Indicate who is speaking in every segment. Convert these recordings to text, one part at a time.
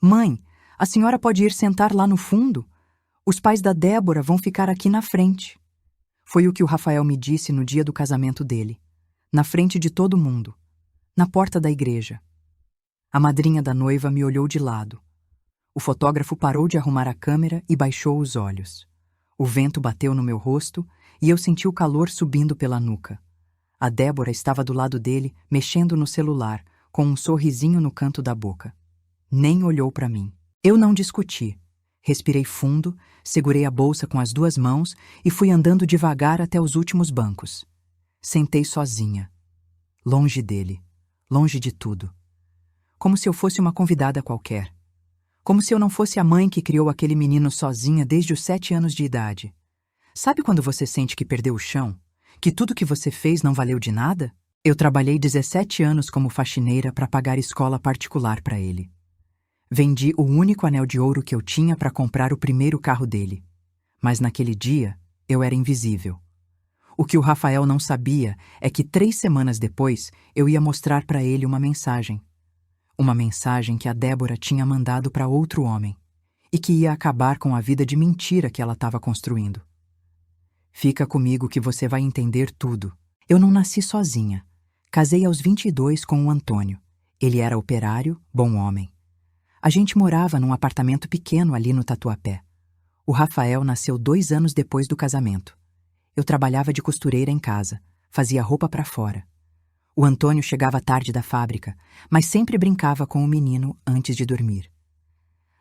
Speaker 1: Mãe, a senhora pode ir sentar lá no fundo? Os pais da Débora vão ficar aqui na frente. Foi o que o Rafael me disse no dia do casamento dele, na frente de todo mundo, na porta da igreja. A madrinha da noiva me olhou de lado. O fotógrafo parou de arrumar a câmera e baixou os olhos. O vento bateu no meu rosto e eu senti o calor subindo pela nuca. A Débora estava do lado dele, mexendo no celular, com um sorrisinho no canto da boca. Nem olhou para mim. Eu não discuti. Respirei fundo, segurei a bolsa com as 2 mãos e fui andando devagar até os últimos bancos. Sentei sozinha, longe dele, longe de tudo. Como se eu fosse uma convidada qualquer. Como se eu não fosse a mãe que criou aquele menino sozinha desde os 7 anos de idade. Sabe quando você sente que perdeu o chão? Que tudo que você fez não valeu de nada? Eu trabalhei 17 anos como faxineira para pagar escola particular para ele. Vendi o único anel de ouro que eu tinha para comprar o primeiro carro dele. Mas naquele dia, eu era invisível. O que o Rafael não sabia é que 3 semanas depois eu ia mostrar para ele uma mensagem. Uma mensagem que a Débora tinha mandado para outro homem e que ia acabar com a vida de mentira que ela estava construindo. Fica comigo que você vai entender tudo. Eu não nasci sozinha. Casei aos 22 com o Antônio. Ele era operário, bom homem. A gente morava num apartamento pequeno ali no Tatuapé. O Rafael nasceu 2 anos depois do casamento. Eu trabalhava de costureira em casa, fazia roupa para fora. O Antônio chegava tarde da fábrica, mas sempre brincava com o menino antes de dormir.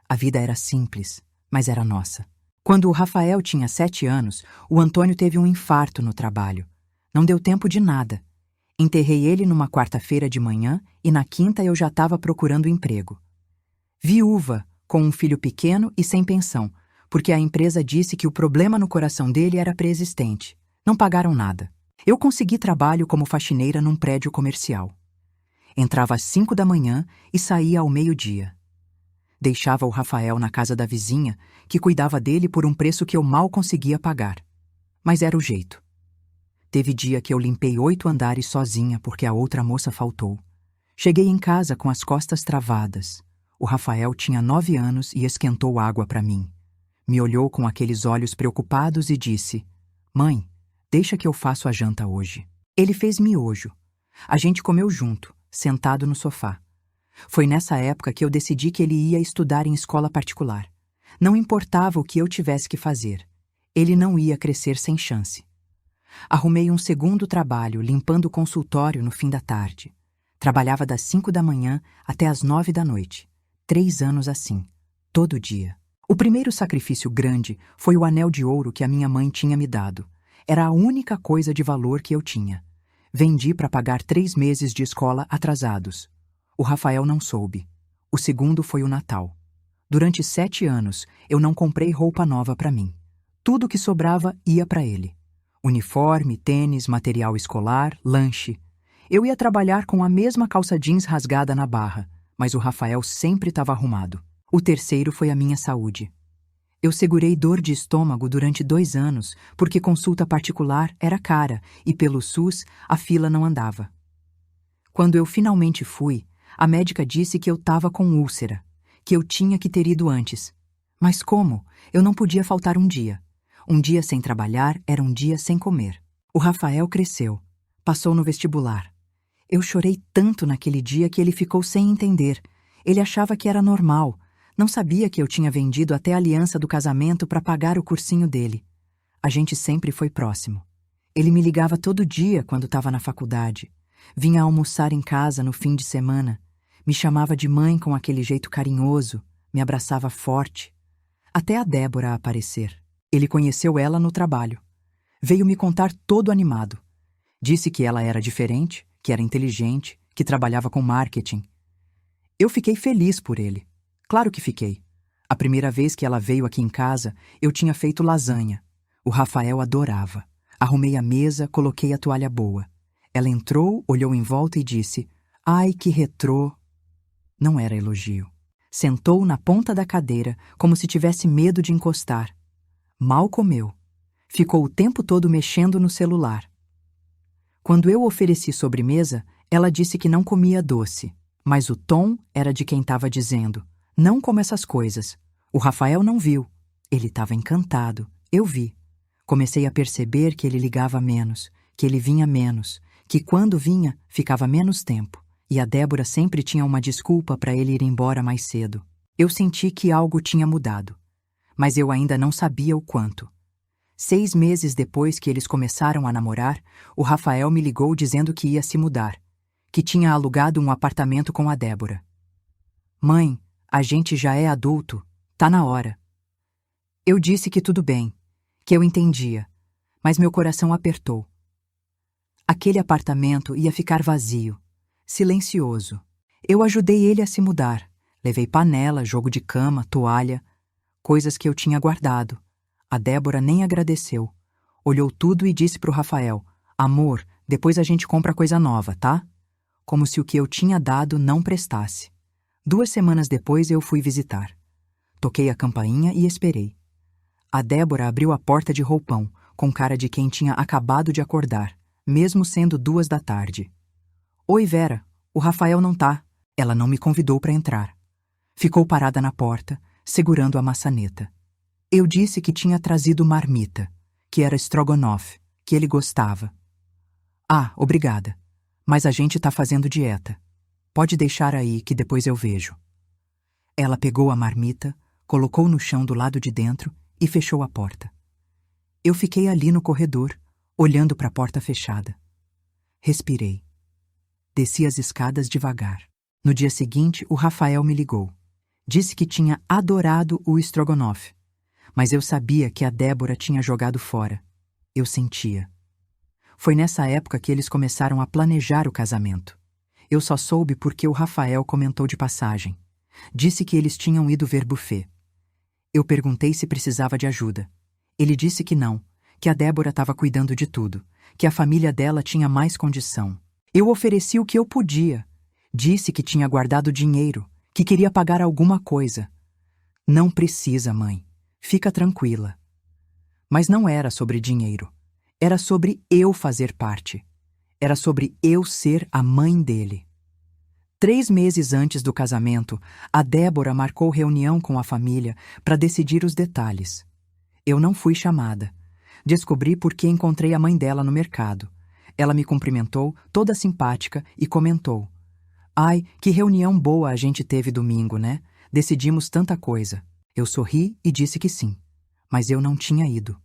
Speaker 1: A vida era simples, mas era nossa. Quando o Rafael tinha 7 anos, o Antônio teve um infarto no trabalho. Não deu tempo de nada. Enterrei ele numa quarta-feira de manhã e na quinta eu já estava procurando emprego. Viúva, com um filho pequeno e sem pensão, porque a empresa disse que o problema no coração dele era pré-existente. Não pagaram nada. Eu consegui trabalho como faxineira num prédio comercial. Entrava às 5 da manhã e saía ao meio-dia. Deixava o Rafael na casa da vizinha, que cuidava dele por um preço que eu mal conseguia pagar. Mas era o jeito. Teve dia que eu limpei 8 andares sozinha porque a outra moça faltou. Cheguei em casa com as costas travadas. O Rafael tinha 9 anos e esquentou água para mim. Me olhou com aqueles olhos preocupados e disse: "Mãe, deixa que eu faço a janta hoje." Ele fez miojo. A gente comeu junto, sentado no sofá. Foi nessa época que eu decidi que ele ia estudar em escola particular. Não importava o que eu tivesse que fazer. Ele não ia crescer sem chance. Arrumei um segundo trabalho, limpando o consultório no fim da tarde. Trabalhava das 5 da manhã até as 9 da noite. 3 anos assim, todo dia. O primeiro sacrifício grande foi o anel de ouro que a minha mãe tinha me dado. Era a única coisa de valor que eu tinha. Vendi para pagar 3 meses de escola atrasados. O Rafael não soube. O segundo foi o Natal. Durante 7 anos, eu não comprei roupa nova para mim. Tudo que sobrava ia para ele. Uniforme, tênis, material escolar, lanche. Eu ia trabalhar com a mesma calça jeans rasgada na barra, mas o Rafael sempre estava arrumado. O terceiro foi a minha saúde. Eu segurei dor de estômago durante 2 anos, porque consulta particular era cara e pelo SUS a fila não andava. Quando eu finalmente fui, a médica disse que eu estava com úlcera, que eu tinha que ter ido antes. Mas como? Eu não podia faltar um dia. Um dia sem trabalhar era um dia sem comer. O Rafael cresceu, passou no vestibular. Eu chorei tanto naquele dia que ele ficou sem entender. Ele achava que era normal. Não sabia que eu tinha vendido até a aliança do casamento para pagar o cursinho dele. A gente sempre foi próximo. Ele me ligava todo dia quando estava na faculdade. Vinha almoçar em casa no fim de semana. Me chamava de mãe com aquele jeito carinhoso. Me abraçava forte. Até a Débora aparecer. Ele conheceu ela no trabalho. Veio me contar todo animado. Disse que ela era diferente, que era inteligente, que trabalhava com marketing. Eu fiquei feliz por ele. Claro que fiquei. A primeira vez que ela veio aqui em casa, eu tinha feito lasanha. O Rafael adorava. Arrumei a mesa, coloquei a toalha boa. Ela entrou, olhou em volta e disse: "Ai, que retrô." Não era elogio. Sentou na ponta da cadeira, como se tivesse medo de encostar. Mal comeu. Ficou o tempo todo mexendo no celular. Quando eu ofereci sobremesa, ela disse que não comia doce, mas o tom era de quem estava dizendo: Não como essas coisas. O Rafael não viu. Ele estava encantado. Eu vi. Comecei a perceber que ele ligava menos, que ele vinha menos, que quando vinha, ficava menos tempo. E a Débora sempre tinha uma desculpa para ele ir embora mais cedo. Eu senti que algo tinha mudado. Mas eu ainda não sabia o quanto. 6 meses depois que eles começaram a namorar, o Rafael me ligou dizendo que ia se mudar, que tinha alugado um apartamento com a Débora. Mãe, a gente já é adulto, tá na hora. Eu disse que tudo bem, que eu entendia, mas meu coração apertou. Aquele apartamento ia ficar vazio, silencioso. Eu ajudei ele a se mudar, levei panela, jogo de cama, toalha, coisas que eu tinha guardado. A Débora nem agradeceu. Olhou tudo e disse pro Rafael: Amor, depois a gente compra coisa nova, tá? Como se o que eu tinha dado não prestasse. 2 semanas depois eu fui visitar. Toquei a campainha e esperei. A Débora abriu a porta de roupão, com cara de quem tinha acabado de acordar, mesmo sendo 2 da tarde. Oi, Vera, o Rafael não tá. Ela não me convidou para entrar. Ficou parada na porta, segurando a maçaneta. Eu disse que tinha trazido marmita, que era estrogonofe, que ele gostava. Ah, obrigada, mas a gente tá fazendo dieta. Pode deixar aí que depois eu vejo. Ela pegou a marmita, colocou no chão do lado de dentro e fechou a porta. Eu fiquei ali no corredor, olhando para a porta fechada. Respirei. Desci as escadas devagar. No dia seguinte, o Rafael me ligou. Disse que tinha adorado o estrogonofe. Mas eu sabia que a Débora tinha jogado fora. Eu sentia. Foi nessa época que eles começaram a planejar o casamento. Eu só soube porque o Rafael comentou de passagem. Disse que eles tinham ido ver buffet. Eu perguntei se precisava de ajuda. Ele disse que não, que a Débora estava cuidando de tudo, que a família dela tinha mais condição. Eu ofereci o que eu podia. Disse que tinha guardado dinheiro, que queria pagar alguma coisa. Não precisa, mãe. Fica tranquila. Mas não era sobre dinheiro. Era sobre eu fazer parte. Era sobre eu ser a mãe dele. 3 meses antes do casamento, a Débora marcou reunião com a família para decidir os detalhes. Eu não fui chamada. Descobri porque encontrei a mãe dela no mercado. Ela me cumprimentou, toda simpática, e comentou: Ai, que reunião boa a gente teve domingo, né? Decidimos tanta coisa. Eu sorri e disse que sim, mas eu não tinha ido.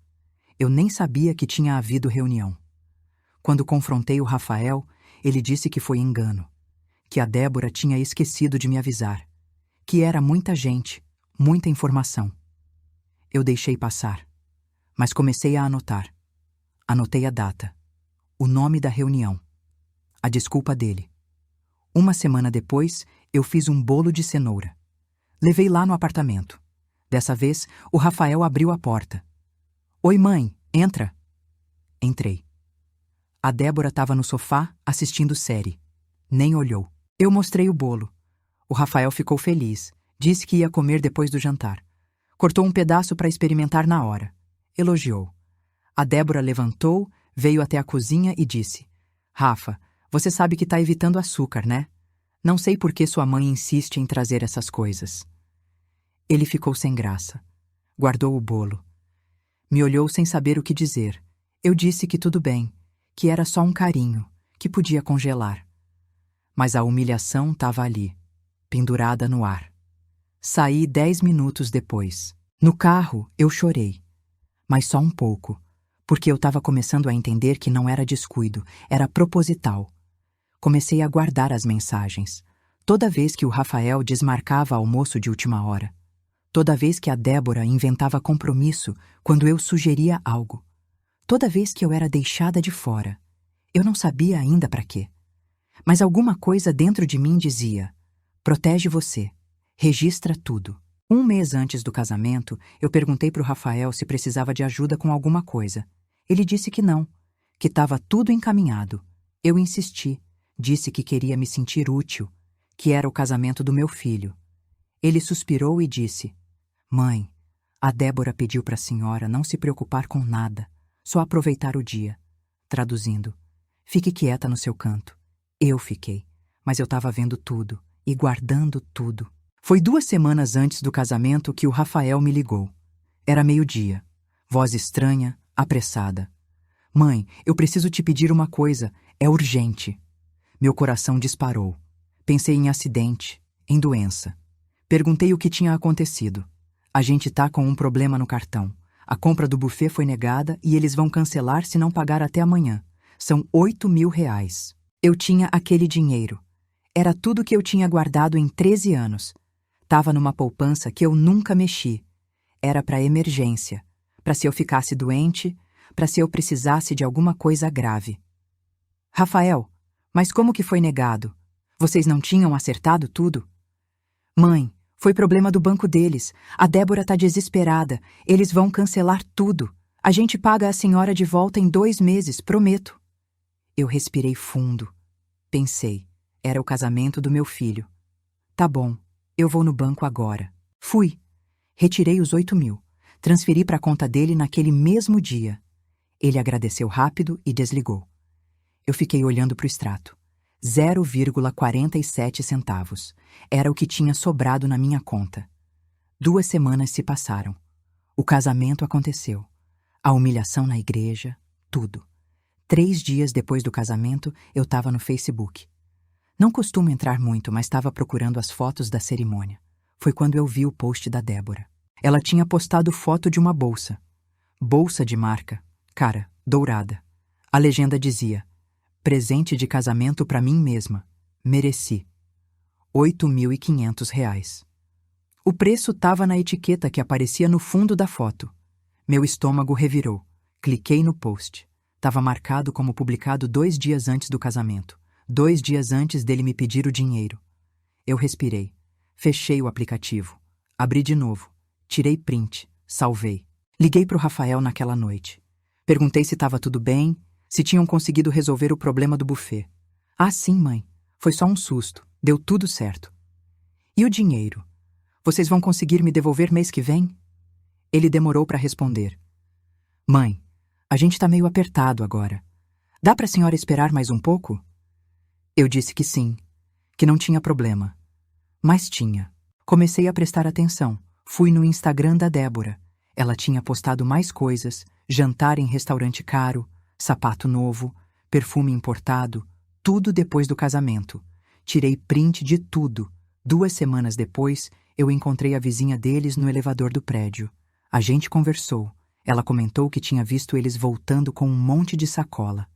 Speaker 1: Eu nem sabia que tinha havido reunião. Quando confrontei o Rafael, ele disse que foi engano, que a Débora tinha esquecido de me avisar, que era muita gente, muita informação. Eu deixei passar, mas comecei a anotar. Anotei a data, o nome da reunião, a desculpa dele. 1 semana depois, eu fiz um bolo de cenoura. Levei lá no apartamento. Dessa vez, o Rafael abriu a porta. Oi, mãe, entra. Entrei. A Débora estava no sofá, assistindo série. Nem olhou. Eu mostrei o bolo. O Rafael ficou feliz. Disse que ia comer depois do jantar. Cortou um pedaço para experimentar na hora. Elogiou. A Débora levantou, veio até a cozinha e disse: Rafa, você sabe que está evitando açúcar, né? Não sei por que sua mãe insiste em trazer essas coisas. Ele ficou sem graça. Guardou o bolo. Me olhou sem saber o que dizer. Eu disse que tudo bem, que era só um carinho, que podia congelar. Mas a humilhação estava ali, pendurada no ar. Saí 10 minutos depois. No carro, eu chorei. Mas só um pouco, porque eu estava começando a entender que não era descuido, era proposital. Comecei a guardar as mensagens. Toda vez que o Rafael desmarcava almoço de última hora. Toda vez que a Débora inventava compromisso quando eu sugeria algo. Toda vez que eu era deixada de fora. Eu não sabia ainda para quê. Mas alguma coisa dentro de mim dizia: protege você, registra tudo. 1 mês antes do casamento, eu perguntei para o Rafael se precisava de ajuda com alguma coisa. Ele disse que não, que estava tudo encaminhado. Eu insisti, disse que queria me sentir útil, que era o casamento do meu filho. Ele suspirou e disse: Mãe, a Débora pediu para a senhora não se preocupar com nada, só aproveitar o dia. Traduzindo: fique quieta no seu canto. Eu fiquei, mas eu estava vendo tudo e guardando tudo. Foi 2 semanas antes do casamento que o Rafael me ligou. Era meio-dia. Voz estranha, apressada. Mãe, eu preciso te pedir uma coisa. É urgente. Meu coração disparou. Pensei em acidente, em doença. Perguntei o que tinha acontecido. A gente tá com um problema no cartão. A compra do buffet foi negada e eles vão cancelar se não pagar até amanhã. São 8.000 reais. Eu tinha aquele dinheiro. Era tudo que eu tinha guardado em 13 anos. Tava numa poupança que eu nunca mexi. Era para emergência. Para se eu ficasse doente, para se eu precisasse de alguma coisa grave. Rafael, mas como que foi negado? Vocês não tinham acertado tudo? Mãe, foi problema do banco deles. A Débora tá desesperada. Eles vão cancelar tudo. A gente paga a senhora de volta em 2 meses, prometo. Eu respirei fundo. Pensei, era o casamento do meu filho. Tá bom, eu vou no banco agora. Fui. Retirei os 8.000. Transferi para a conta dele naquele mesmo dia. Ele agradeceu rápido e desligou. Eu fiquei olhando para o extrato. 0,47 centavos. Era o que tinha sobrado na minha conta. 2 semanas se passaram. O casamento aconteceu. A humilhação na igreja, tudo. 3 dias depois do casamento, eu estava no Facebook. Não costumo entrar muito, mas estava procurando as fotos da cerimônia. Foi quando eu vi o post da Débora. Ela tinha postado foto de uma bolsa. Bolsa de marca. Cara, dourada. A legenda dizia: presente de casamento para mim mesma. Mereci. 8.500 reais. O preço estava na etiqueta que aparecia no fundo da foto. Meu estômago revirou. Cliquei no post. Estava marcado como publicado 2 dias antes do casamento. 2 dias antes dele me pedir o dinheiro. Eu respirei. Fechei o aplicativo. Abri de novo. Tirei print. Salvei. Liguei para o Rafael naquela noite. Perguntei se estava tudo bem, se tinham conseguido resolver o problema do buffet. Ah, sim, mãe. Foi só um susto. Deu tudo certo. E o dinheiro? Vocês vão conseguir me devolver mês que vem? Ele demorou para responder. Mãe, a gente tá meio apertado agora. Dá para a senhora esperar mais um pouco? Eu disse que sim, que não tinha problema. Mas tinha. Comecei a prestar atenção. Fui no Instagram da Débora. Ela tinha postado mais coisas, jantar em restaurante caro, sapato novo, perfume importado, tudo depois do casamento. Tirei print de tudo. 2 semanas depois, eu encontrei a vizinha deles no elevador do prédio. A gente conversou. Ela comentou que tinha visto eles voltando com um monte de sacola.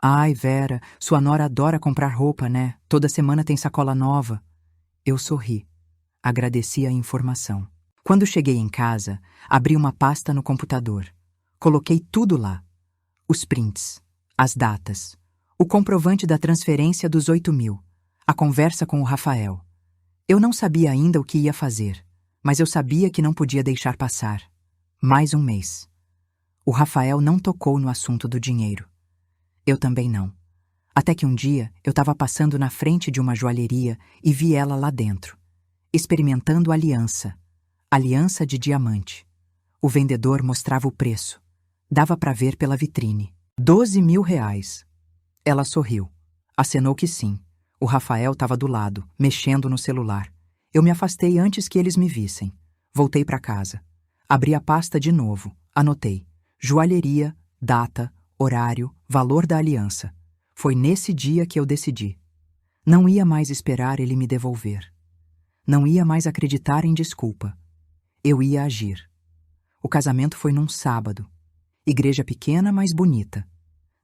Speaker 1: Ai, Vera, sua nora adora comprar roupa, né? Toda semana tem sacola nova. Eu sorri. Agradeci a informação. Quando cheguei em casa, abri uma pasta no computador. Coloquei tudo lá. Os prints, as datas, o comprovante da transferência dos 8.000, a conversa com o Rafael. Eu não sabia ainda o que ia fazer, mas eu sabia que não podia deixar passar. Mais um mês. O Rafael não tocou no assunto do dinheiro. Eu também não. Até que um dia eu estava passando na frente de uma joalheria e vi ela lá dentro, experimentando aliança. Aliança de diamante. O vendedor mostrava o preço. Dava para ver pela vitrine. 12.000 reais. Ela sorriu. Acenou que sim. O Rafael estava do lado, mexendo no celular. Eu me afastei antes que eles me vissem. Voltei para casa. Abri a pasta de novo. Anotei. Joalheria, data, horário, valor da aliança. Foi nesse dia que eu decidi. Não ia mais esperar ele me devolver. Não ia mais acreditar em desculpa. Eu ia agir. O casamento foi num sábado. Igreja pequena, mas bonita.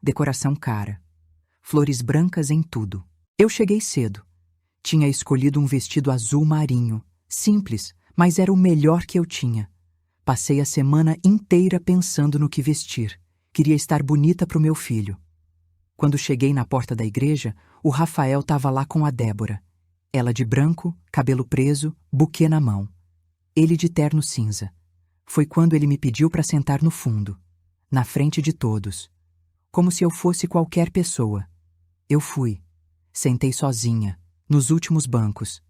Speaker 1: Decoração cara. Flores brancas em tudo. Eu cheguei cedo. Tinha escolhido um vestido azul marinho. Simples, mas era o melhor que eu tinha. Passei a semana inteira pensando no que vestir. Queria estar bonita para o meu filho. Quando cheguei na porta da igreja, o Rafael estava lá com a Débora. Ela de branco, cabelo preso, buquê na mão. Ele de terno cinza. Foi quando ele me pediu para sentar no fundo, na frente de todos, como se eu fosse qualquer pessoa. Eu fui. Sentei sozinha, nos últimos bancos,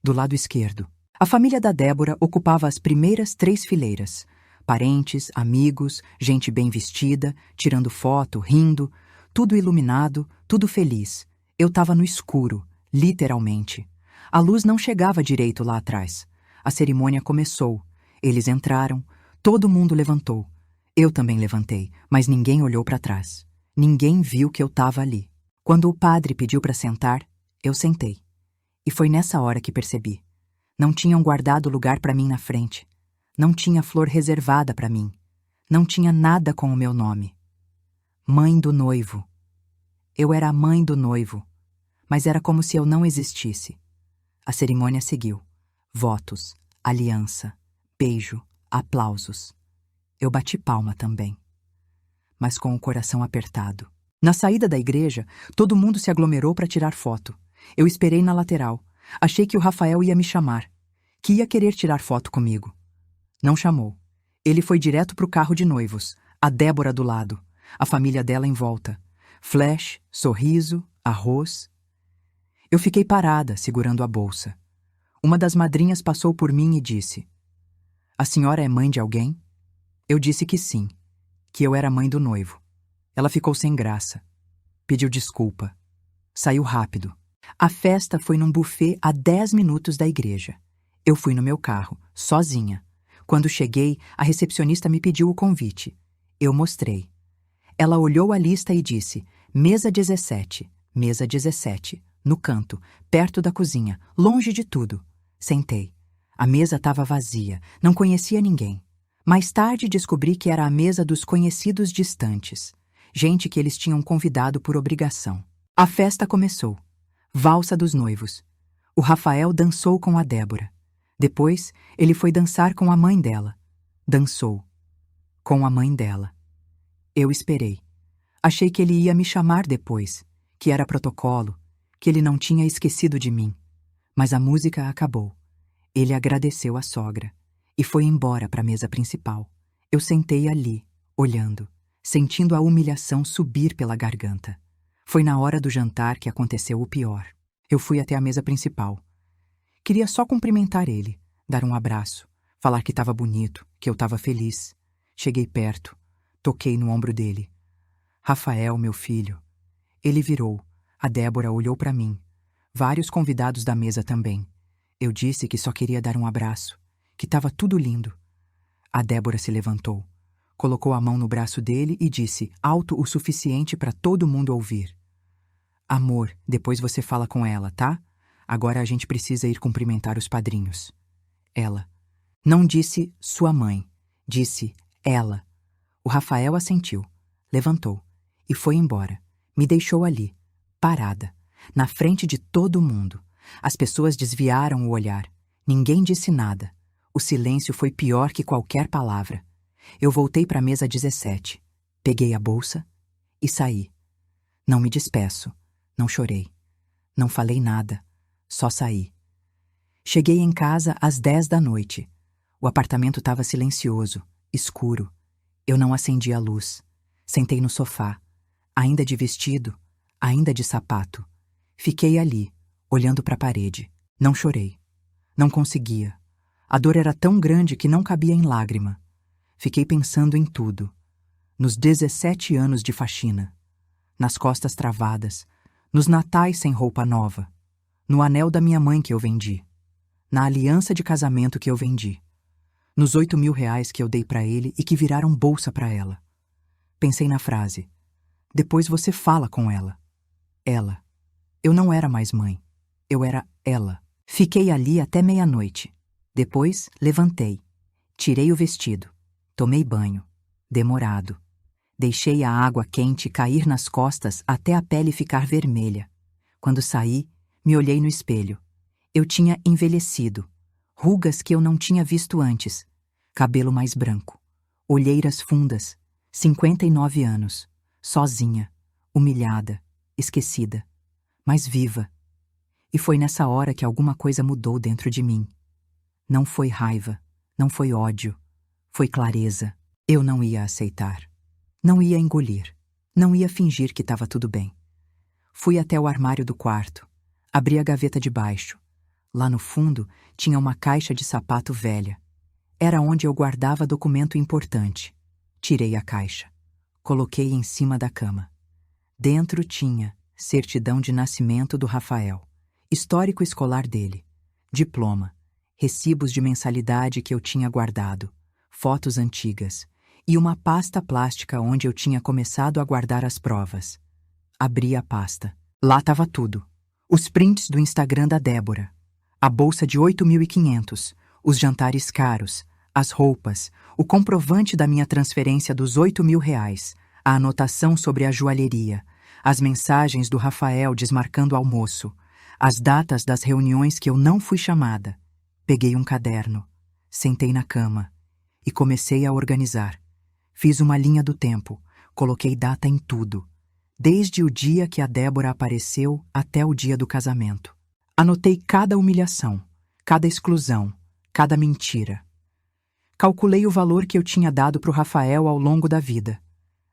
Speaker 1: do lado esquerdo. A família da Débora ocupava as primeiras 3 fileiras. Parentes, amigos, gente bem vestida, tirando foto, rindo, tudo iluminado, tudo feliz. Eu estava no escuro, literalmente. A luz não chegava direito lá atrás. A cerimônia começou. Eles entraram. Todo mundo levantou. Eu também levantei, mas ninguém olhou para trás. Ninguém viu que eu estava ali. Quando o padre pediu para sentar, eu sentei. E foi nessa hora que percebi. Não tinham guardado lugar para mim na frente. Não tinha flor reservada para mim. Não tinha nada com o meu nome. Mãe do noivo. Eu era a mãe do noivo, mas era como se eu não existisse. A cerimônia seguiu. Votos, aliança, beijo, aplausos. Eu bati palma também, mas com o coração apertado. Na saída da igreja, todo mundo se aglomerou para tirar foto. Eu esperei na lateral. Achei que o Rafael ia me chamar, que ia querer tirar foto comigo. Não chamou. Ele foi direto pro carro de noivos, a Débora do lado, a família dela em volta. Flash, sorriso, arroz. Eu fiquei parada, segurando a bolsa. Uma das madrinhas passou por mim e disse: "A senhora é mãe de alguém?" Eu disse que sim, que eu era mãe do noivo. Ela ficou sem graça. Pediu desculpa. Saiu rápido. A festa foi num buffet a 10 minutos da igreja. Eu fui no meu carro, sozinha. Quando cheguei, a recepcionista me pediu o convite. Eu mostrei. Ela olhou a lista e disse: mesa 17, mesa 17, no canto, perto da cozinha, longe de tudo. Sentei. A mesa estava vazia, não conhecia ninguém. Mais tarde descobri que era a mesa dos conhecidos distantes, gente que eles tinham convidado por obrigação. A festa começou. Valsa dos noivos. O Rafael dançou com a Débora. Depois, ele foi dançar com a mãe dela. Dançou. Com a mãe dela. Eu esperei. Achei que ele ia me chamar depois, que era protocolo, que ele não tinha esquecido de mim. Mas a música acabou. Ele agradeceu a sogra e foi embora para a mesa principal. Eu sentei ali, olhando, sentindo a humilhação subir pela garganta. Foi na hora do jantar que aconteceu o pior. Eu fui até a mesa principal. Queria só cumprimentar ele, dar um abraço, falar que estava bonito, que eu estava feliz. Cheguei perto, toquei no ombro dele. Rafael, meu filho. Ele virou. A Débora olhou para mim. Vários convidados da mesa também. Eu disse que só queria dar um abraço, que estava tudo lindo. A Débora se levantou, colocou a mão no braço dele e disse, alto o suficiente para todo mundo ouvir: "Amor, depois você fala com ela, tá? Agora a gente precisa ir cumprimentar os padrinhos." Ela. Não disse sua mãe, disse ela. O Rafael assentiu, levantou e foi embora. Me deixou ali, parada, na frente de todo mundo. As pessoas desviaram o olhar. Ninguém disse nada. O silêncio foi pior que qualquer palavra. Eu voltei para a mesa 17. Peguei a bolsa e saí. Não me despeço. Não chorei. Não falei nada. Só saí. Cheguei em casa às 10 da noite. O apartamento estava silencioso, escuro. Eu não acendi a luz. Sentei no sofá, ainda de vestido, ainda de sapato. Fiquei ali, olhando para a parede. Não chorei. Não conseguia. A dor era tão grande que não cabia em lágrima. Fiquei pensando em tudo. Nos 17 anos de faxina. Nas costas travadas. Nos natais sem roupa nova. No anel da minha mãe que eu vendi. Na aliança de casamento que eu vendi. Nos 8.000 reais que eu dei para ele e que viraram bolsa para ela. Pensei na frase: depois você fala com ela. Ela. Eu não era mais mãe. Eu era ela. Fiquei ali até meia-noite. Depois, levantei. Tirei o vestido. Tomei banho. Demorado. Deixei a água quente cair nas costas até a pele ficar vermelha. Quando saí, me olhei no espelho. Eu tinha envelhecido. Rugas que eu não tinha visto antes. Cabelo mais branco. Olheiras fundas. 59 anos. Sozinha. Humilhada. Esquecida. Mas viva. E foi nessa hora que alguma coisa mudou dentro de mim. Não foi raiva. Não foi ódio. Foi clareza. Eu não ia aceitar. Não ia engolir. Não ia fingir que estava tudo bem. Fui até o armário do quarto. Abri a gaveta de baixo. Lá no fundo tinha uma caixa de sapato velha. Era onde eu guardava documento importante. Tirei a caixa. Coloquei em cima da cama. Dentro tinha certidão de nascimento do Rafael, histórico escolar dele, diploma, recibos de mensalidade que eu tinha guardado, fotos antigas e uma pasta plástica onde eu tinha começado a guardar as provas. Abri a pasta. Lá estava tudo. Os prints do Instagram da Débora, a bolsa de 8.500, os jantares caros, as roupas, o comprovante da minha transferência dos R$ 8.000, a anotação sobre a joalheria, as mensagens do Rafael desmarcando o almoço, as datas das reuniões que eu não fui chamada. Peguei um caderno, sentei na cama e comecei a organizar. Fiz uma linha do tempo, coloquei data em tudo, desde o dia que a Débora apareceu até o dia do casamento. Anotei cada humilhação, cada exclusão, cada mentira. Calculei o valor que eu tinha dado para o Rafael ao longo da vida.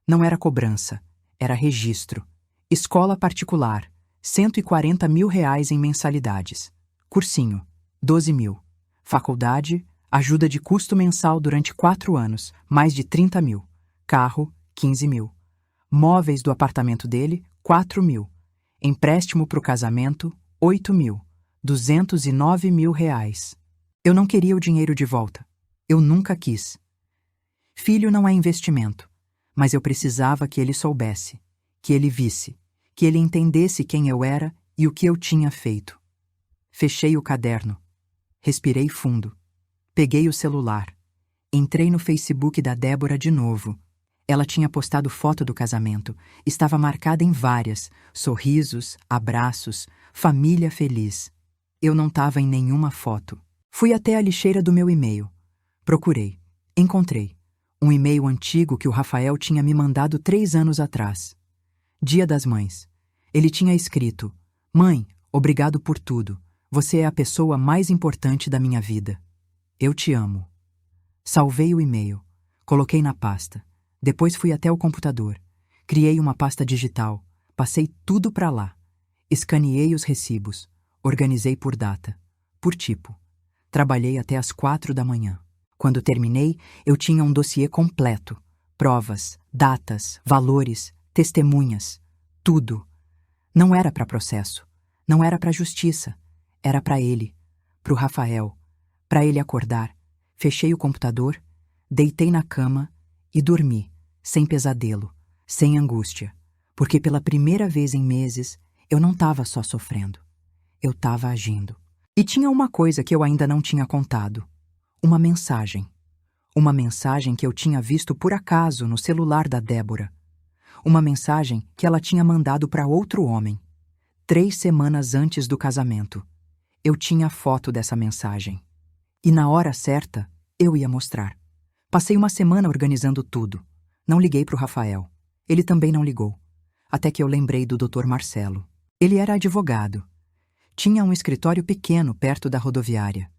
Speaker 1: Não era cobrança, era registro. Escola particular, R$ 140.000 em mensalidades. Cursinho, 12.000. Faculdade, ajuda de custo mensal durante 4 anos, mais de 30.000. Carro, 15.000. Móveis do apartamento dele, 4.000. Empréstimo para o casamento, 8.000. R$ 209.000. Eu não queria o dinheiro de volta. Eu nunca quis. Filho não é investimento, mas eu precisava que ele soubesse, que ele visse, que ele entendesse quem eu era e o que eu tinha feito. Fechei o caderno. Respirei fundo. Peguei o celular. Entrei no Facebook da Débora de novo. Ela tinha postado foto do casamento. Estava marcada em várias. Sorrisos, abraços, família feliz. Eu não estava em nenhuma foto. Fui até a lixeira do meu e-mail. Procurei. Encontrei. Um e-mail antigo que o Rafael tinha me mandado 3 anos atrás. Dia das Mães. Ele tinha escrito: Mãe, obrigado por tudo. Você é a pessoa mais importante da minha vida. Eu te amo. Salvei o e-mail. Coloquei na pasta. Depois fui até o computador. Criei uma pasta digital. Passei tudo para lá. Escaneei os recibos. Organizei por data. Por tipo. Trabalhei até às 4 da manhã. Quando terminei, eu tinha um dossiê completo. Provas, datas, valores, testemunhas. Tudo. Não era para processo. Não era para justiça. Era para ele. Para o Rafael. Para ele acordar. Fechei o computador, deitei na cama e dormi, sem pesadelo, sem angústia. Porque pela primeira vez em meses, eu não estava só sofrendo. Eu estava agindo. E tinha uma coisa que eu ainda não tinha contado. Uma mensagem. Uma mensagem que eu tinha visto por acaso no celular da Débora. Uma mensagem que ela tinha mandado para outro homem. 3 semanas antes do casamento. Eu tinha foto dessa mensagem. E na hora certa, eu ia mostrar. Passei uma semana organizando tudo. Não liguei para o Rafael. Ele também não ligou. Até que eu lembrei do Dr. Marcelo. Ele era advogado. Tinha um escritório pequeno perto da rodoviária.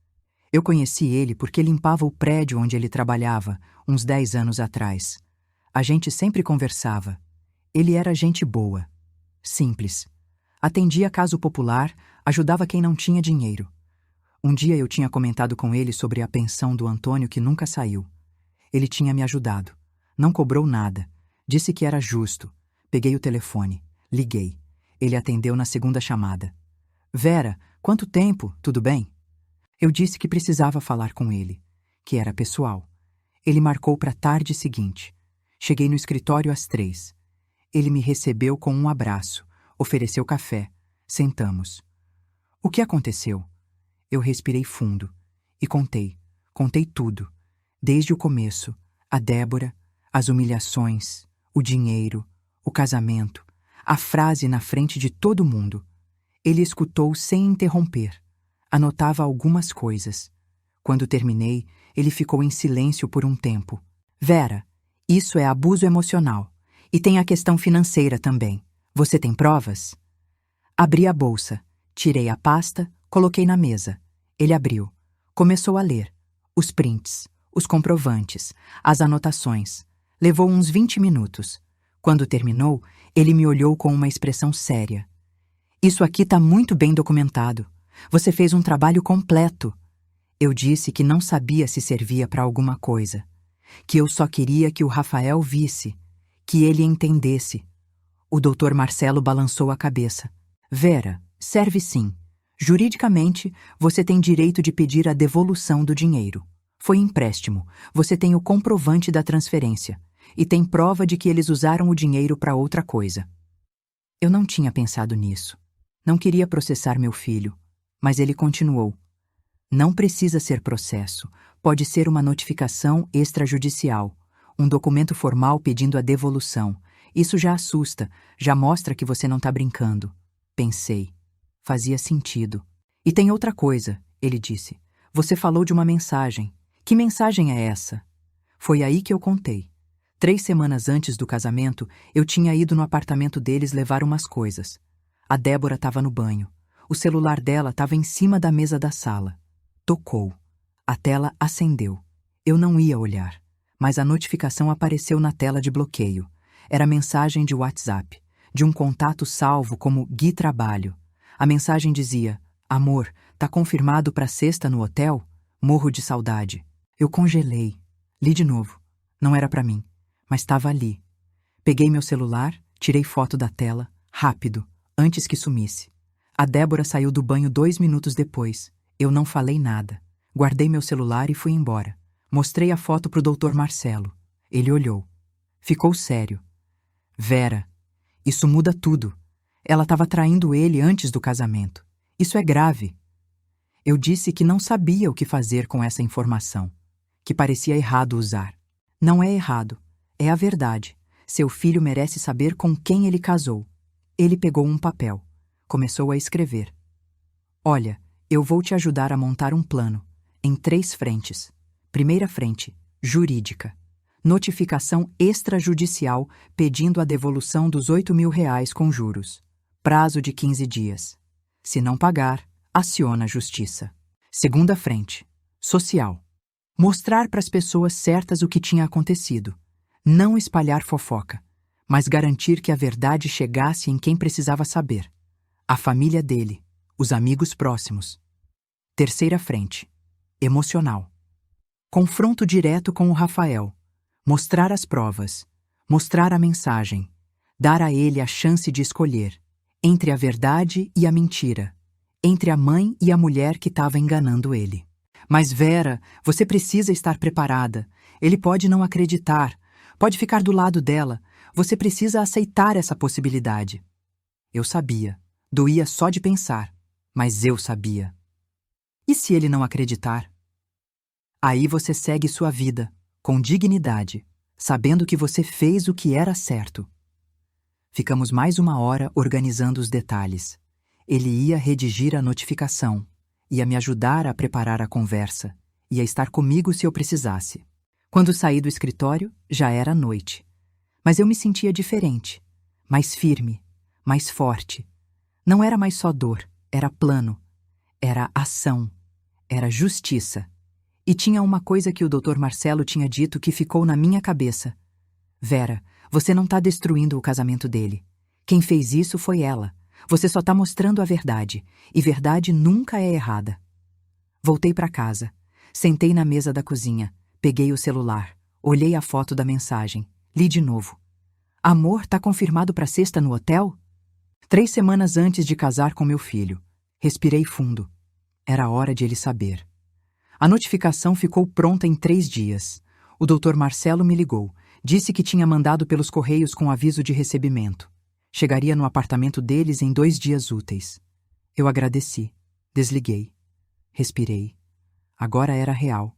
Speaker 1: Eu conheci ele porque limpava o prédio onde ele trabalhava, uns 10 anos atrás. A gente sempre conversava. Ele era gente boa. Simples. Atendia caso popular, ajudava quem não tinha dinheiro. Um dia eu tinha comentado com ele sobre a pensão do Antônio que nunca saiu. Ele tinha me ajudado. Não cobrou nada. Disse que era justo. Peguei o telefone. Liguei. Ele atendeu na segunda chamada. Vera, quanto tempo? Tudo bem? Eu disse que precisava falar com ele, que era pessoal. Ele marcou para a tarde seguinte. Cheguei no escritório às 3. Ele me recebeu com um abraço, ofereceu café. Sentamos. O que aconteceu? Eu respirei fundo e contei tudo, desde o começo, a Débora, as humilhações, o dinheiro, o casamento, a frase na frente de todo mundo. Ele escutou sem interromper, anotava algumas coisas. Quando terminei, ele ficou em silêncio por um tempo. Vera, isso é abuso emocional. E tem a questão financeira também. Você tem provas? Abri a bolsa, tirei a pasta, coloquei na mesa. Ele abriu. Começou a ler. Os prints, os comprovantes, as anotações. Levou uns 20 minutos. Quando terminou, ele me olhou com uma expressão séria. Isso aqui está muito bem documentado. Você fez um trabalho completo. Eu disse que não sabia se servia para alguma coisa. Que eu só queria que o Rafael visse. Que ele entendesse. O Dr. Marcelo balançou a cabeça. Vera, serve sim. Juridicamente, você tem direito de pedir a devolução do dinheiro. Foi empréstimo, você tem o comprovante da transferência e tem prova de que eles usaram o dinheiro para outra coisa. Eu não tinha pensado nisso. Não queria processar meu filho, mas ele continuou. Não precisa ser processo, pode ser uma notificação extrajudicial, um documento formal pedindo a devolução. Isso já assusta, já mostra que você não está brincando. Pensei. Fazia sentido. E tem outra coisa, ele disse. Você falou de uma mensagem. Que mensagem é essa? Foi aí que eu contei. 3 semanas antes do casamento, eu tinha ido no apartamento deles levar umas coisas. A Débora estava no banho. O celular dela estava em cima da mesa da sala. Tocou. A tela acendeu. Eu não ia olhar, mas a notificação apareceu na tela de bloqueio. Era mensagem de WhatsApp, de um contato salvo como Gui Trabalho. A mensagem dizia: Amor, tá confirmado para sexta no hotel? Morro de saudade. Eu congelei. Li de novo. Não era para mim, mas estava ali. Peguei meu celular, tirei foto da tela, rápido, antes que sumisse. A Débora saiu do banho 2 minutos depois. Eu não falei nada. Guardei meu celular e fui embora. Mostrei a foto pro Dr. Marcelo. Ele olhou. Ficou sério. Vera, isso muda tudo. Ela estava traindo ele antes do casamento. Isso é grave. Eu disse que não sabia o que fazer com essa informação, que parecia errado usar. Não é errado, é a verdade. Seu filho merece saber com quem ele casou. Ele pegou um papel. Começou a escrever. Olha, eu vou te ajudar a montar um plano, em 3 frentes. Primeira frente, jurídica. Notificação extrajudicial pedindo a devolução dos R$ 8.000 com juros. Prazo de 15 dias. Se não pagar, aciona a justiça. Segunda frente, social. Mostrar para as pessoas certas o que tinha acontecido. Não espalhar fofoca, mas garantir que a verdade chegasse em quem precisava saber. A família dele, os amigos próximos. Terceira frente, emocional. Confronto direto com o Rafael. Mostrar as provas, mostrar a mensagem, dar a ele a chance de escolher, entre a verdade e a mentira, entre a mãe e a mulher que estava enganando ele. Mas Vera, você precisa estar preparada. Ele pode não acreditar, pode ficar do lado dela. Você precisa aceitar essa possibilidade. Eu sabia, doía só de pensar, mas eu sabia. E se ele não acreditar? Aí você segue sua vida, com dignidade, sabendo que você fez o que era certo. Ficamos mais 1 hora organizando os detalhes. Ele ia redigir a notificação, ia me ajudar a preparar a conversa, ia estar comigo se eu precisasse. Quando saí do escritório, já era noite. Mas eu me sentia diferente, mais firme, mais forte. Não era mais só dor, era plano, era ação, era justiça. E tinha uma coisa que o Dr. Marcelo tinha dito que ficou na minha cabeça. Vera, você não está destruindo o casamento dele. Quem fez isso foi ela. Você só está mostrando a verdade, e verdade nunca é errada. Voltei para casa. Sentei na mesa da cozinha, peguei o celular, olhei a foto da mensagem, li de novo. Amor, tá confirmado para sexta no hotel? 3 semanas antes de casar com meu filho. Respirei fundo. Era hora de ele saber. A notificação ficou pronta em 3 dias. O Dr. Marcelo me ligou. Disse que tinha mandado pelos correios com aviso de recebimento. Chegaria no apartamento deles em 2 dias úteis. Eu agradeci. Desliguei. Respirei. Agora era real.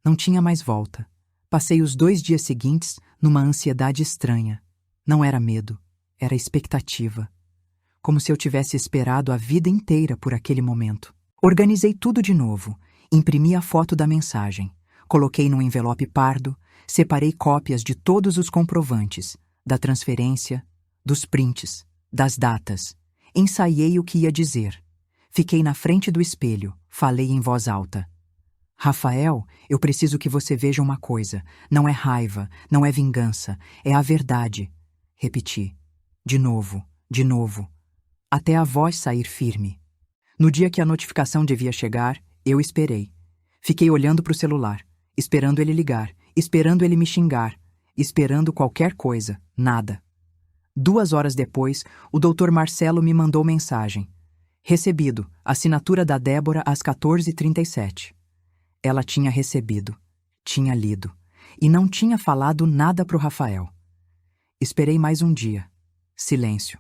Speaker 1: Não tinha mais volta. Passei os 2 dias seguintes numa ansiedade estranha. Não era medo, era expectativa. Como se eu tivesse esperado a vida inteira por aquele momento. Organizei tudo de novo. Imprimi a foto da mensagem. Coloquei num envelope pardo, separei cópias de todos os comprovantes, da transferência, dos prints, das datas. Ensaiei o que ia dizer. Fiquei na frente do espelho, falei em voz alta. Rafael, eu preciso que você veja uma coisa. Não é raiva, não é vingança, é a verdade. Repeti. De novo, até a voz sair firme. No dia que a notificação devia chegar, eu esperei. Fiquei olhando para o celular, esperando ele ligar, esperando ele me xingar, esperando qualquer coisa, nada. 2 horas depois, o Dr. Marcelo me mandou mensagem. Recebido. Assinatura da Débora às 14h37. Ela tinha recebido, tinha lido, e não tinha falado nada pro Rafael. Esperei mais um dia. Silêncio.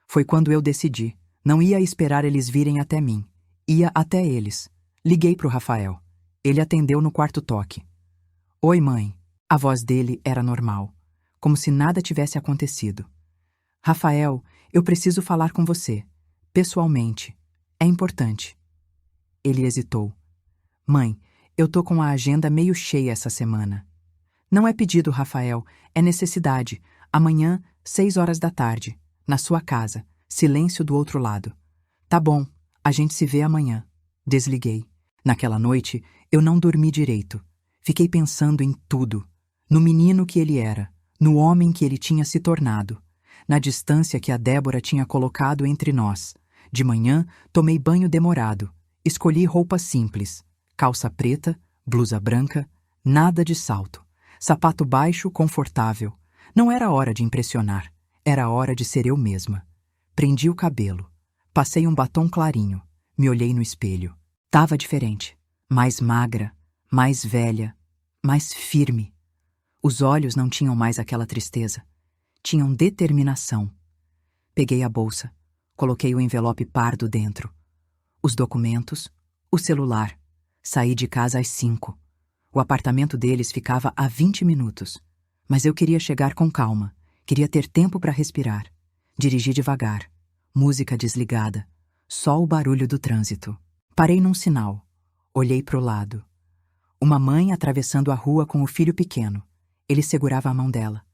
Speaker 1: Foi quando eu decidi. Não ia esperar eles virem até mim. Ia até eles. Liguei pro Rafael. Ele atendeu no quarto toque. Oi, mãe. A voz dele era normal, como se nada tivesse acontecido. Rafael, eu preciso falar com você. Pessoalmente. É importante. Ele hesitou. Mãe, eu tô com a agenda meio cheia essa semana. Não é pedido, Rafael, é necessidade. Amanhã, 6 horas da tarde, na sua casa. Silêncio do outro lado. Tá bom, a gente se vê amanhã. Desliguei. Naquela noite, eu não dormi direito. Fiquei pensando em tudo. No menino que ele era, no homem que ele tinha se tornado, na distância que a Débora tinha colocado entre nós. De manhã, tomei banho demorado. Escolhi roupa simples. Calça preta, blusa branca, nada de salto. Sapato baixo, confortável. Não era hora de impressionar. Era hora de ser eu mesma. Prendi o cabelo. Passei um batom clarinho. Me olhei no espelho. Tava diferente. Mais magra, mais velha, mais firme. Os olhos não tinham mais aquela tristeza. Tinham determinação. Peguei a bolsa. Coloquei o envelope pardo dentro. Os documentos, o celular. Saí de casa às 5. O apartamento deles ficava a 20 minutos. Mas eu queria chegar com calma. Queria ter tempo para respirar. Dirigi devagar. Música desligada. Só o barulho do trânsito. Parei num sinal. Olhei pro lado. Uma mãe atravessando a rua com o filho pequeno. Ele segurava a mão dela.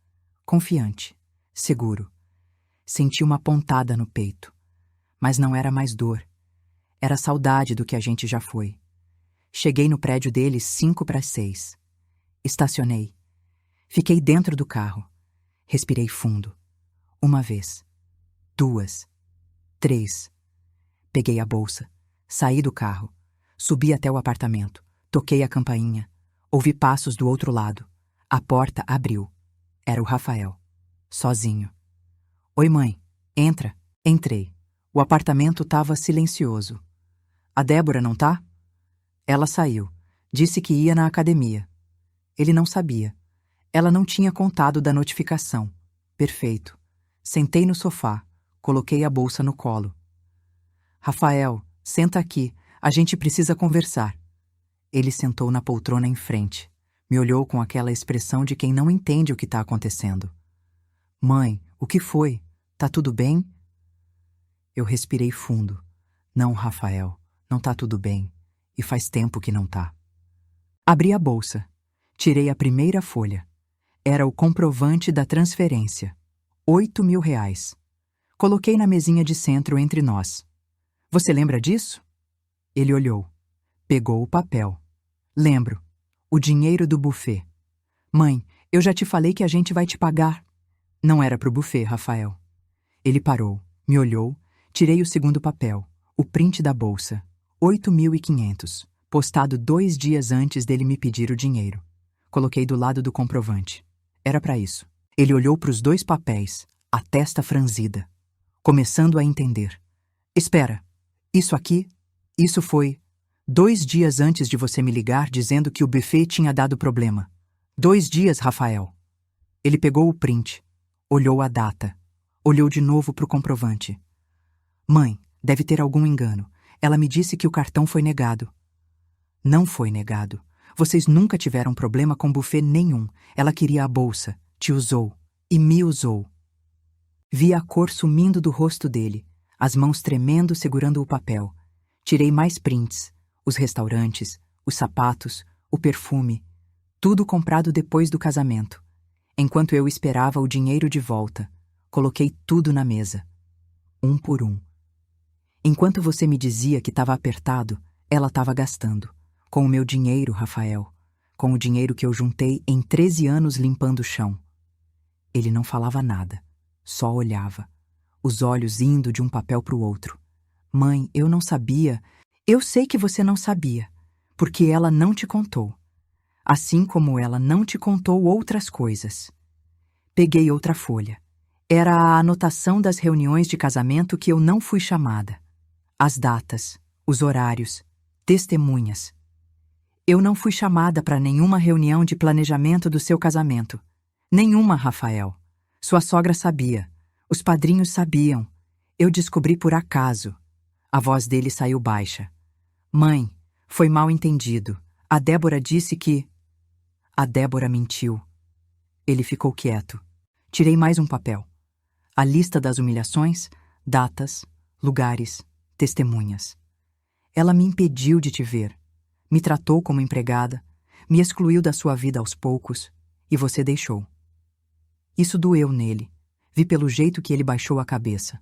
Speaker 1: Confiante. Seguro. Senti uma pontada no peito. Mas não era mais dor. Era saudade do que a gente já foi. Cheguei no prédio deles 5 para as 6. Estacionei. Fiquei dentro do carro. Respirei fundo. 1 vez. 2. 3. Peguei a bolsa. Saí do carro. Subi até o apartamento. Toquei a campainha. Ouvi passos do outro lado. A porta abriu. Era o Rafael. Sozinho. Oi, mãe. Entra. Entrei. O apartamento estava silencioso. A Débora não tá? Ela saiu. Disse que ia na academia. Ele não sabia. Ela não tinha contado da notificação. Perfeito. Sentei no sofá. Coloquei a bolsa no colo. Rafael, senta aqui. A gente precisa conversar. Ele sentou na poltrona em frente. Me olhou com aquela expressão de quem não entende o que está acontecendo. Mãe, o que foi? Tá tudo bem? Eu respirei fundo. Não, Rafael, não tá tudo bem. E faz tempo que não tá. Abri a bolsa. Tirei a primeira folha. Era o comprovante da transferência. R$ 8.000. Coloquei na mesinha de centro entre nós. Você lembra disso? Ele olhou. Pegou o papel. Lembro. O dinheiro do buffet. Mãe, eu já te falei que a gente vai te pagar. Não era pro buffet, Rafael. Ele parou, me olhou, tirei o segundo papel, o print da bolsa. 8.500, postado 2 dias antes dele me pedir o dinheiro. Coloquei do lado do comprovante. Era para isso. Ele olhou para os 2 papéis, a testa franzida, começando a entender. Espera, isso aqui? Isso foi 2 dias antes de você me ligar dizendo que o buffet tinha dado problema. 2 dias, Rafael. Ele pegou o print, olhou a data, olhou de novo para o comprovante. Mãe, deve ter algum engano. Ela me disse que o cartão foi negado. Não foi negado. Vocês nunca tiveram problema com buffet nenhum. Ela queria a bolsa, te usou e me usou. Vi a cor sumindo do rosto dele, as mãos tremendo segurando o papel. Tirei mais prints, os restaurantes, os sapatos, o perfume, tudo comprado depois do casamento. Enquanto eu esperava o dinheiro de volta, coloquei tudo na mesa, um por um. Enquanto você me dizia que estava apertado, ela estava gastando. Com o meu dinheiro, Rafael. Com o dinheiro que eu juntei em 13 anos limpando o chão. Ele não falava nada, só olhava, os olhos indo de um papel para o outro. Mãe, eu não sabia. Eu sei que você não sabia, porque ela não te contou. Assim como ela não te contou outras coisas. Peguei outra folha. Era a anotação das reuniões de casamento que eu não fui chamada. As datas, os horários, testemunhas. Eu não fui chamada para nenhuma reunião de planejamento do seu casamento. Nenhuma, Rafael. Sua sogra sabia. Os padrinhos sabiam. Eu descobri por acaso. A voz dele saiu baixa. Mãe, foi mal entendido. A Débora disse que... A Débora mentiu. Ele ficou quieto. Tirei mais um papel. A lista das humilhações, datas, lugares, testemunhas. Ela me impediu de te ver. Me tratou como empregada, me excluiu da sua vida aos poucos, e você deixou. Isso doeu nele. Vi pelo jeito que ele baixou a cabeça.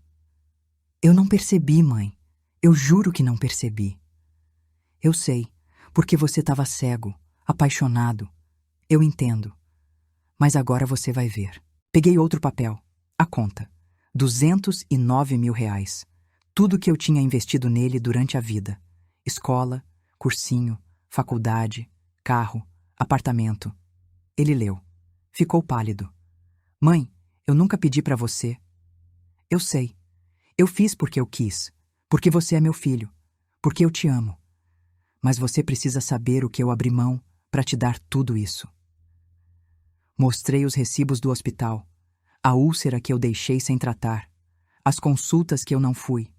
Speaker 1: Eu não percebi, mãe. Eu juro que não percebi. Eu sei, porque você estava cego, apaixonado. Eu entendo. Mas agora você vai ver. Peguei outro papel. A conta. 209 mil reais. Tudo que eu tinha investido nele durante a vida. Escola, cursinho, faculdade, carro, apartamento. Ele leu. Ficou pálido. Mãe, eu nunca pedi para você. Eu sei. Eu fiz porque eu quis. Porque você é meu filho. Porque eu te amo. Mas você precisa saber o que eu abri mão para te dar tudo isso. Mostrei os recibos do hospital. A úlcera que eu deixei sem tratar. As consultas que eu não fui.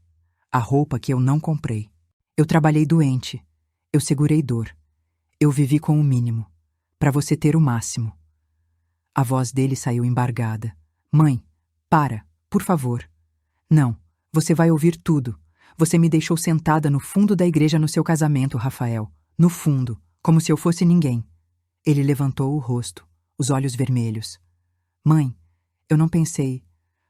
Speaker 1: A roupa que eu não comprei. Eu trabalhei doente. Eu segurei dor. Eu vivi com o mínimo, para você ter o máximo. A voz dele saiu embargada. Mãe, para, por favor. Não, você vai ouvir tudo. Você me deixou sentada no fundo da igreja no seu casamento, Rafael. No fundo, como se eu fosse ninguém. Ele levantou o rosto, os olhos vermelhos. Mãe, eu não pensei.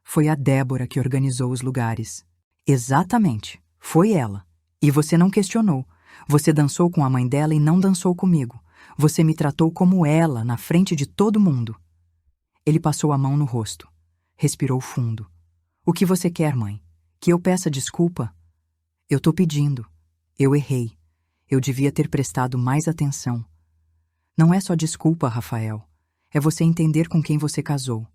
Speaker 1: Foi a Débora que organizou os lugares. Exatamente, foi ela. E você não questionou. Você dançou com a mãe dela e não dançou comigo. Você me tratou como ela, na frente de todo mundo. Ele passou a mão no rosto. Respirou fundo. O que você quer, mãe? Que eu peça desculpa? Eu tô pedindo. Eu errei. Eu devia ter prestado mais atenção. Não é só desculpa, Rafael. É você entender com quem você casou.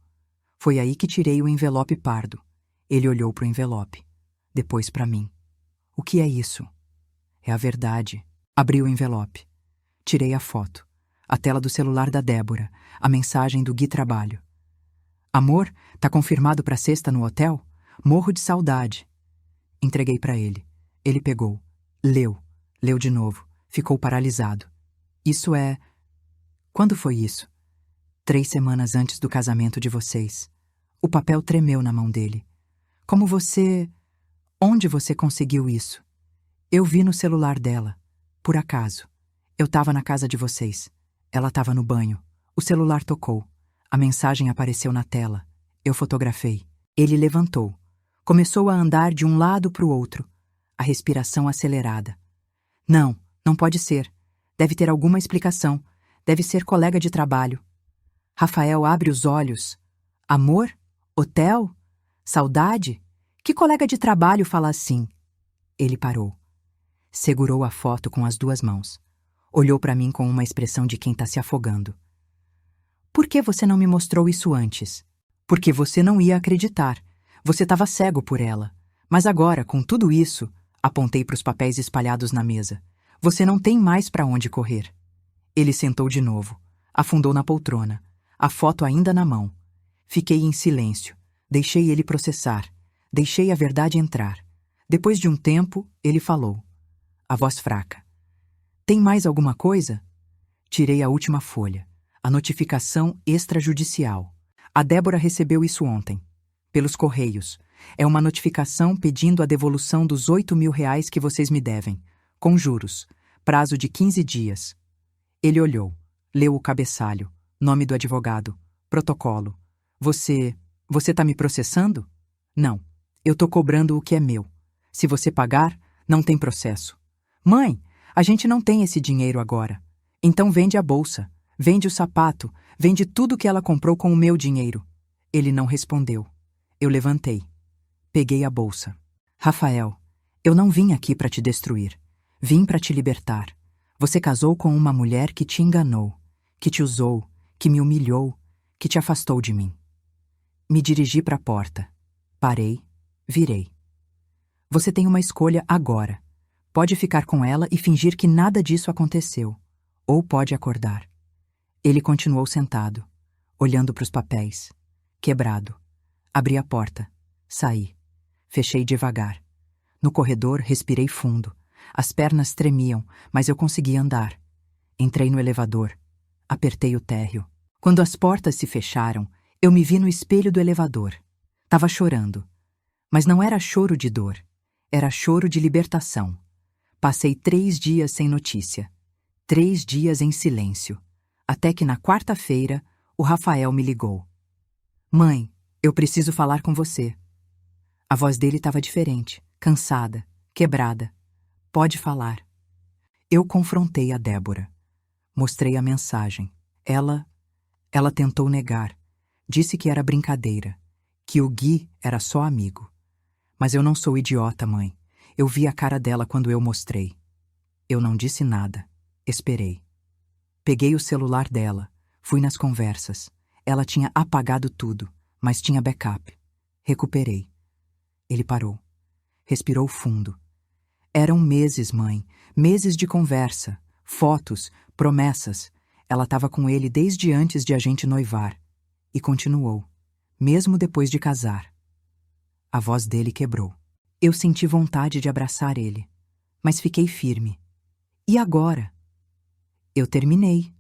Speaker 1: Foi aí que tirei o envelope pardo. Ele olhou pro envelope. Depois para mim. O que é isso? É a verdade. Abri o envelope. Tirei a foto. A tela do celular da Débora. A mensagem do Gui Trabalho. Amor, tá confirmado pra sexta no hotel? Morro de saudade. Entreguei pra ele. Ele pegou. Leu. Leu de novo. Ficou paralisado. Isso é... Quando foi isso? 3 semanas antes do casamento de vocês. O papel tremeu na mão dele. Como você... Onde você conseguiu isso? Eu vi no celular dela. Por acaso. Eu estava na casa de vocês. Ela estava no banho. O celular tocou. A mensagem apareceu na tela. Eu fotografei. Ele levantou. Começou a andar de um lado para o outro. A respiração acelerada. Não, não pode ser. Deve ter alguma explicação. Deve ser colega de trabalho. Rafael abre os olhos. Amor? Hotel? Saudade? Que colega de trabalho fala assim? Ele parou. Segurou a foto com as 2 mãos. Olhou para mim com uma expressão de quem está se afogando. Por que você não me mostrou isso antes? Porque você não ia acreditar. Você estava cego por ela. Mas agora, com tudo isso, apontei para os papéis espalhados na mesa. Você não tem mais para onde correr. Ele sentou de novo. Afundou na poltrona. A foto ainda na mão. Fiquei em silêncio. Deixei ele processar. Deixei a verdade entrar. Depois de um tempo, ele falou. A voz fraca. Tem mais alguma coisa? Tirei a última folha. A notificação extrajudicial. A Débora recebeu isso ontem. Pelos correios. É uma notificação pedindo a devolução dos 8 mil reais que vocês me devem. Com juros. Prazo de 15 dias. Ele olhou. Leu o cabeçalho. Nome do advogado. Protocolo. Você tá me processando? Não. Eu tô cobrando o que é meu. Se você pagar, não tem processo. Mãe, a gente não tem esse dinheiro agora. Então vende a bolsa, vende o sapato, vende tudo que ela comprou com o meu dinheiro. Ele não respondeu. Eu levantei. Peguei a bolsa. Rafael, eu não vim aqui para te destruir. Vim para te libertar. Você casou com uma mulher que te enganou, que te usou, que me humilhou, que te afastou de mim. Me dirigi para a porta. Parei, virei. Você tem uma escolha agora. Pode ficar com ela e fingir que nada disso aconteceu. Ou pode acordar. Ele continuou sentado, olhando para os papéis. Quebrado. Abri a porta. Saí. Fechei devagar. No corredor, respirei fundo. As pernas tremiam, mas eu consegui andar. Entrei no elevador. Apertei o térreo. Quando as portas se fecharam, eu me vi no espelho do elevador. Tava chorando. Mas não era choro de dor. Era choro de libertação. Passei 3 dias sem notícia. 3 dias em silêncio. Até que na quarta-feira, o Rafael me ligou. Mãe, eu preciso falar com você. A voz dele estava diferente, cansada, quebrada. Pode falar. Eu confrontei a Débora. Mostrei a mensagem. Ela tentou negar. Disse que era brincadeira, que o Gui era só amigo. Mas eu não sou idiota, mãe. Eu vi a cara dela quando eu mostrei. Eu não disse nada. Esperei. Peguei o celular dela. Fui nas conversas. Ela tinha apagado tudo, mas tinha backup. Recuperei. Ele parou. Respirou fundo. Eram meses, mãe. Meses de conversa. Fotos, promessas. Ela estava com ele desde antes de a gente noivar. E continuou. Mesmo depois de casar. A voz dele quebrou. Eu senti vontade de abraçar ele. Mas fiquei firme. E agora? Eu terminei.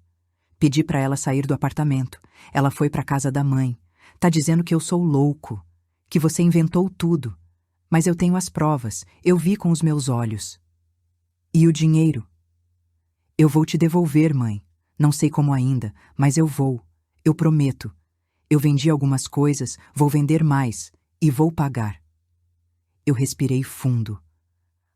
Speaker 1: Pedi para ela sair do apartamento. Ela foi para casa da mãe. Tá dizendo que eu sou louco. Que você inventou tudo. Mas eu tenho as provas. Eu vi com os meus olhos. E o dinheiro? Eu vou te devolver, mãe. Não sei como ainda, mas eu vou. Eu prometo. Eu vendi algumas coisas, vou vender mais. E vou pagar. Eu respirei fundo.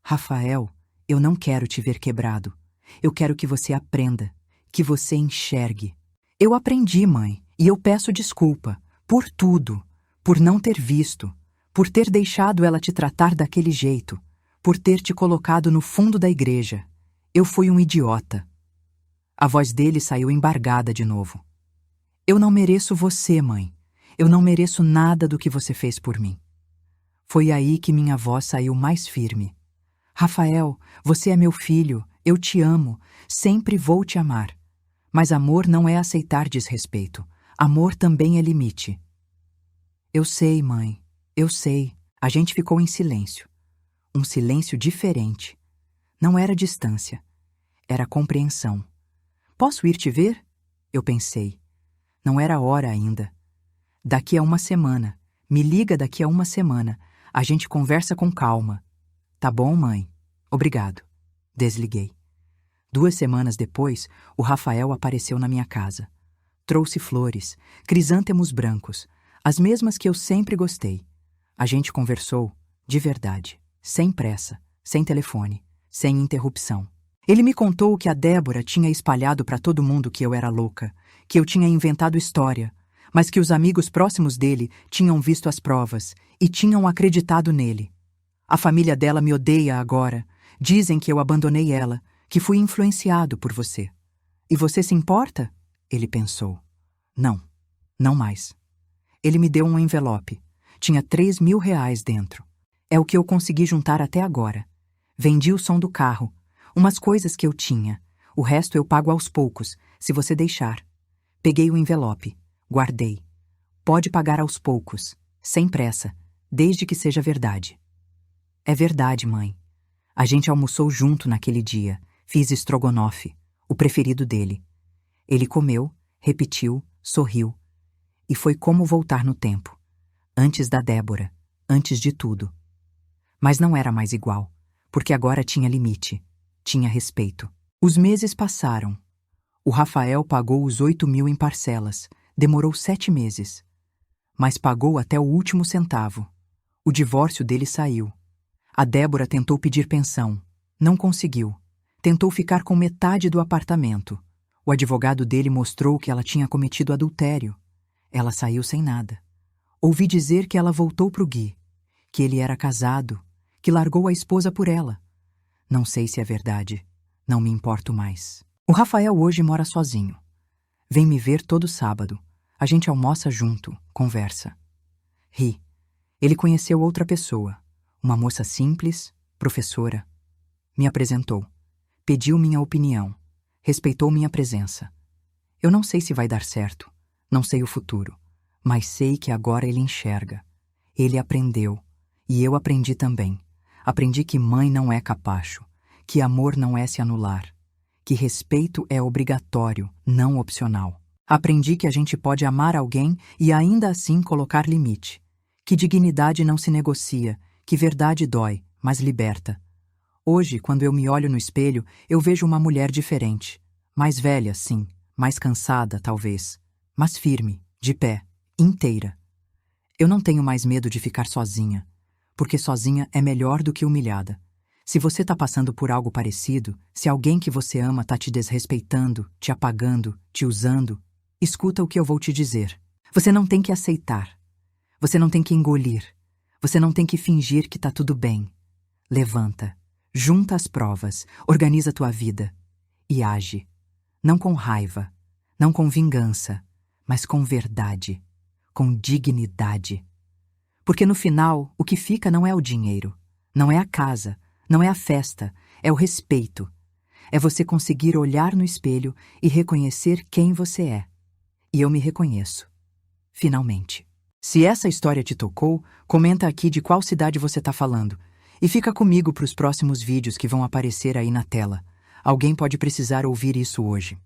Speaker 1: Rafael, eu não quero te ver quebrado. Eu quero que você aprenda. Que você enxergue. Eu aprendi, mãe, e eu peço desculpa. Por tudo. Por não ter visto. Por ter deixado ela te tratar daquele jeito. Por ter te colocado no fundo da igreja. Eu fui um idiota. A voz dele saiu embargada de novo. Eu não mereço você, mãe. Eu não mereço nada do que você fez por mim. Foi aí que minha voz saiu mais firme. Rafael, você é meu filho, eu te amo, sempre vou te amar. Mas amor não é aceitar desrespeito. Amor também é limite. Eu sei, mãe, eu sei. A gente ficou em silêncio. Um silêncio diferente. Não era distância. Era compreensão. Posso ir te ver? Eu pensei. Não era hora ainda. Daqui a uma semana. Me liga daqui a uma semana. A gente conversa com calma. Tá bom, mãe? Obrigado. Desliguei. 2 semanas depois, o Rafael apareceu na minha casa. Trouxe flores, crisântemos brancos, as mesmas que eu sempre gostei. A gente conversou, de verdade, sem pressa, sem telefone, sem interrupção. Ele me contou que a Débora tinha espalhado para todo mundo que eu era louca, que eu tinha inventado história, mas que os amigos próximos dele tinham visto as provas e tinham acreditado nele. A família dela me odeia agora. Dizem que eu abandonei ela, que fui influenciado por você. E você se importa? Ele pensou. Não, não mais. Ele me deu um envelope. Tinha 3.000 reais dentro. É o que eu consegui juntar até agora. Vendi o som do carro, umas coisas que eu tinha. O resto eu pago aos poucos, se você deixar. Peguei o envelope. Guardei. Pode pagar aos poucos, sem pressa, desde que seja verdade. É verdade, mãe. A gente almoçou junto naquele dia. Fiz estrogonofe, o preferido dele. Ele comeu, repetiu, sorriu. E foi como voltar no tempo. Antes da Débora, antes de tudo. Mas não era mais igual, porque agora tinha limite, tinha respeito. Os meses passaram. O Rafael pagou os 8.000 em parcelas. Demorou 7 meses. Mas pagou até o último centavo. O divórcio dele saiu. A Débora tentou pedir pensão. Não conseguiu. Tentou ficar com metade do apartamento. O advogado dele mostrou que ela tinha cometido adultério. Ela saiu sem nada. Ouvi dizer que ela voltou pro Gui, que ele era casado, que largou a esposa por ela. Não sei se é verdade. Não me importo mais. O Rafael hoje mora sozinho. Vem me ver todo sábado. A gente almoça junto, conversa. Ri. Ele conheceu outra pessoa. Uma moça simples, professora, me apresentou, pediu minha opinião, respeitou minha presença. Eu não sei se vai dar certo, não sei o futuro, mas sei que agora ele enxerga. Ele aprendeu, e eu aprendi também. Aprendi que mãe não é capacho, que amor não é se anular, que respeito é obrigatório, não opcional. Aprendi que a gente pode amar alguém e ainda assim colocar limite, que dignidade não se negocia, que verdade dói, mas liberta. Hoje, quando eu me olho no espelho, eu vejo uma mulher diferente. Mais velha, sim, mais cansada, talvez, mas firme, de pé, inteira. Eu não tenho mais medo de ficar sozinha, porque sozinha é melhor do que humilhada. Se você tá passando por algo parecido, se alguém que você ama tá te desrespeitando, te apagando, te usando, escuta o que eu vou te dizer. Você não tem que aceitar. Você não tem que engolir. Você não tem que fingir que tá tudo bem. Levanta, junta as provas, organiza tua vida e age. Não com raiva, não com vingança, mas com verdade, com dignidade. Porque no final, o que fica não é o dinheiro, não é a casa, não é a festa, é o respeito. É você conseguir olhar no espelho e reconhecer quem você é. E eu me reconheço. Finalmente. Se essa história te tocou, comenta aqui de qual cidade você está falando. E fica comigo para os próximos vídeos que vão aparecer aí na tela. Alguém pode precisar ouvir isso hoje.